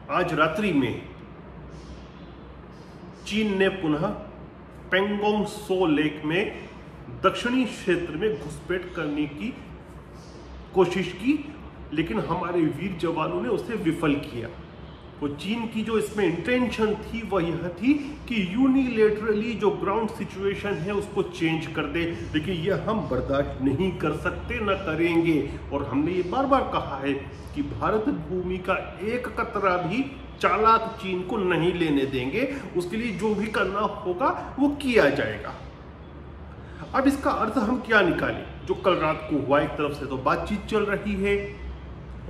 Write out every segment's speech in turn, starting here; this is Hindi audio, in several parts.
आज रात्रि में चीन ने पुनः पेंगोंग सो लेक में दक्षिणी क्षेत्र में घुसपैठ करने की कोशिश की, लेकिन हमारे वीर जवानों ने उसे विफल किया। तो चीन की जो इसमें इंटेंशन थी वह यह थी कि यूनिलेटरली जो ग्राउंड सिचुएशन है उसको चेंज कर दे, लेकिन यह हम बर्दाश्त नहीं कर सकते, न करेंगे। और हमने ये बार बार कहा है कि भारत भूमि का एक कतरा भी चालाक चीन को नहीं लेने देंगे। उसके लिए जो भी करना होगा वो किया जाएगा। अब इसका अर्थ हम क्या निकालें? जो कल रात को हुआ, एक तरफ से तो बातचीत चल रही है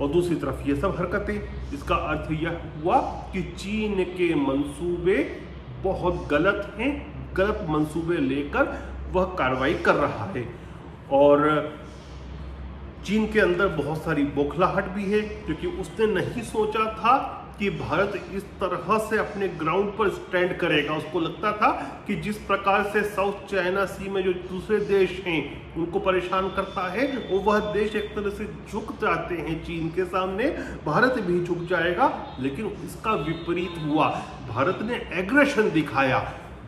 और दूसरी तरफ ये सब हरकतें। इसका अर्थ यह हुआ कि चीन के मंसूबे बहुत गलत हैं, गलत मंसूबे लेकर वह कार्रवाई कर रहा है। और चीन के अंदर बहुत सारी बौखलाहट भी है, क्योंकि उसने नहीं सोचा था कि भारत इस तरह से अपने ग्राउंड पर स्टैंड करेगा। उसको लगता था कि जिस प्रकार से साउथ चाइना सी में जो दूसरे देश हैं उनको परेशान करता है, वो वह देश एक तरह से झुक जाते हैं चीन के सामने, भारत भी झुक जाएगा। लेकिन इसका विपरीत हुआ। भारत ने एग्रेशन दिखाया।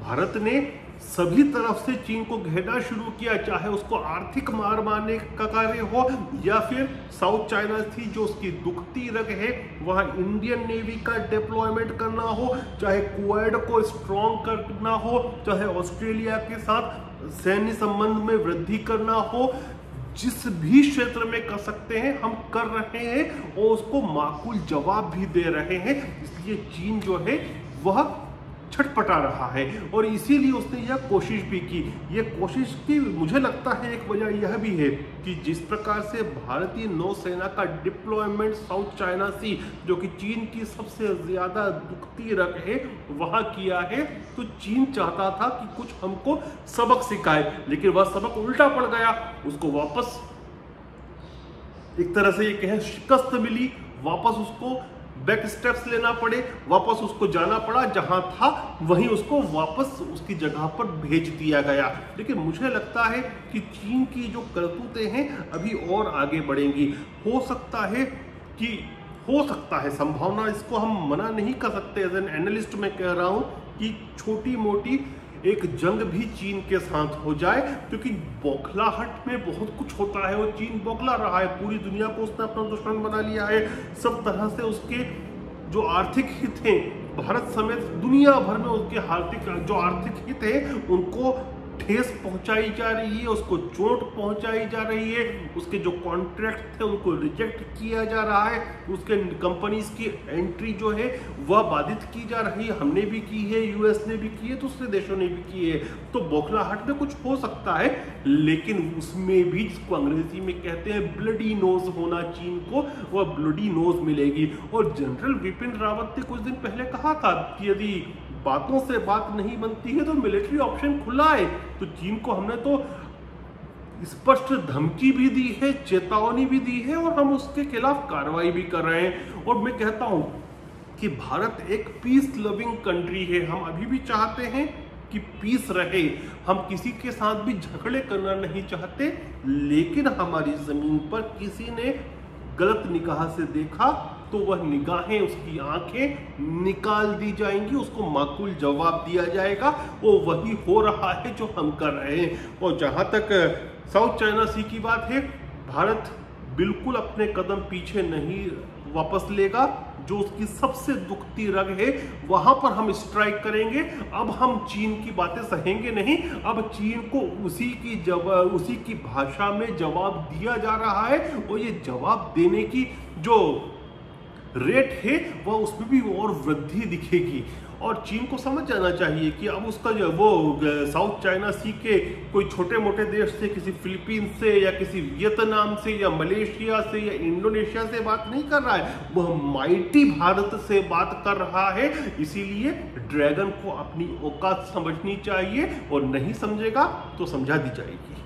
भारत ने सभी तरफ से चीन को घेरना शुरू किया, चाहे उसको आर्थिक मार मारने का कार्य हो या फिर साउथ चाइना सी जो उसकी दुखती रग है वहां इंडियन नेवी का डिप्लॉयमेंट करना हो, चाहे क्वाड को स्ट्रॉन्ग करना हो, चाहे ऑस्ट्रेलिया के साथ सैन्य संबंध में वृद्धि करना हो, जिस भी क्षेत्र में कर सकते हैं हम कर रहे हैं और उसको माकूल जवाब भी दे रहे हैं। इसलिए चीन जो है वह छटपटा रहा है और इसीलिए उसने यह कोशिश भी की। यह कोशिश की मुझे लगता है एक वजह यह भी है कि जिस प्रकार से भारतीय नौसेना का डिप्लॉयमेंट साउथ चाइना सी, जो कि चीन की सबसे ज्यादा दुखती रग है, वहां किया है, तो चीन चाहता था कि कुछ हमको सबक सिखाए, लेकिन वह सबक उल्टा पड़ गया। उसको वापस एक तरह से ये कहें शिकस्त मिली, वापस उसको बैक स्टेप्स लेना पड़े, वापस उसको जाना पड़ा, जहां था वहीं उसको वापस उसकी जगह पर भेज दिया गया। लेकिन मुझे लगता है कि चीन की जो करतूतें हैं अभी और आगे बढ़ेंगी। हो सकता है संभावना, इसको हम मना नहीं कर सकते। एज एन एनालिस्ट मैं कह रहा हूं कि छोटी मोटी एक जंग भी चीन के साथ हो जाए, क्योंकि बौखलाहट में बहुत कुछ होता है और चीन बौखला रहा है। पूरी दुनिया को उसने अपना दुश्मन बना लिया है। सब तरह से उसके जो आर्थिक हित हैं, भारत समेत दुनिया भर में उसके जो आर्थिक हित है उनको ठेस पहुंचाई जा रही है, उसको चोट पहुंचाई जा रही है, उसके जो कॉन्ट्रैक्ट थे उनको रिजेक्ट किया जा रहा है, उसके कंपनीज की एंट्री जो है वह बाधित की जा रही है। हमने भी की है, यूएस ने भी की है, दूसरे देशों ने भी की है। तो बौखलाहट में कुछ हो सकता है, लेकिन उसमें भी जिसको अंग्रेजी में कहते हैं ब्लडी नोज होना, चीन को वह ब्लडी नोज मिलेगी। और जनरल बिपिन रावत ने कुछ दिन पहले कहा था कि यदि बातों से बात नहीं बनती है तो मिलिट्री ऑप्शन खुला है। तो चीन को हमने तो स्पष्ट धमकी भी दी है, चेतावनी भी दी है और हम उसके खिलाफ कार्रवाई भी कर रहे हैं। और मैं कहता हूं कि भारत एक पीस लविंग कंट्री है। हम अभी भी चाहते हैं कि पीस रहे, हम किसी के साथ भी झगड़े करना नहीं चाहते, लेकिन हमारी जमीन पर किसी ने गलत निगाह से देखा तो वह निगाहें, उसकी आंखें निकाल दी जाएंगी, उसको माकूल जवाब दिया जाएगा। वो वही हो रहा है जो हम कर रहे हैं। और जहां तक साउथ चाइना सी की बात है, भारत बिल्कुल अपने कदम पीछे नहीं वापस लेगा। जो उसकी सबसे दुखती रग है वहां पर हम स्ट्राइक करेंगे। अब हम चीन की बातें सहेंगे नहीं, अब चीन को उसी की भाषा में जवाब दिया जा रहा है और ये जवाब देने की जो रेट है वह उसमें भी और वृद्धि दिखेगी। और चीन को समझ जाना चाहिए कि अब उसका जो वो साउथ चाइना सी के कोई छोटे मोटे देश से, किसी फिलीपींस से या किसी वियतनाम से या मलेशिया से या इंडोनेशिया से बात नहीं कर रहा है, वह माइटी भारत से बात कर रहा है। इसीलिए ड्रैगन को अपनी औकात समझनी चाहिए और नहीं समझेगा तो समझा दी जाएगी।